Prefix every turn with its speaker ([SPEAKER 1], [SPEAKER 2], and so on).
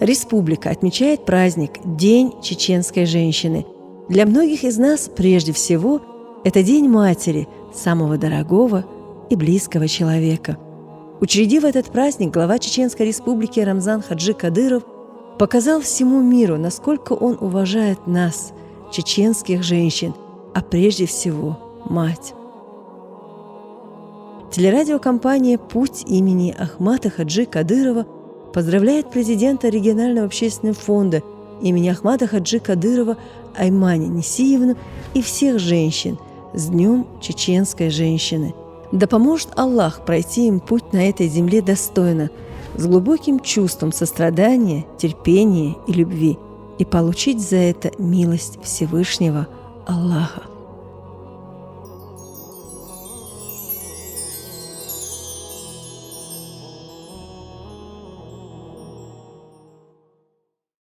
[SPEAKER 1] Республика отмечает праздник День чеченской женщины. Для многих из нас прежде всего это День матери, самого дорогого и близкого человека. Учредив этот праздник, глава Чеченской Республики Рамзан Хаджи Кадыров показал всему миру, насколько он уважает нас, чеченских женщин, а прежде всего мать. Телерадиокомпания «Путь» имени Ахмата Хаджи Кадырова поздравляет президента регионального общественного фонда имени Ахмата Хаджи Кадырова Аймани Несиевну и всех женщин с Днем чеченской женщины. Да поможет Аллах пройти им путь на этой земле достойно, с глубоким чувством сострадания, терпения и любви, и получить за это милость Всевышнего Аллаха.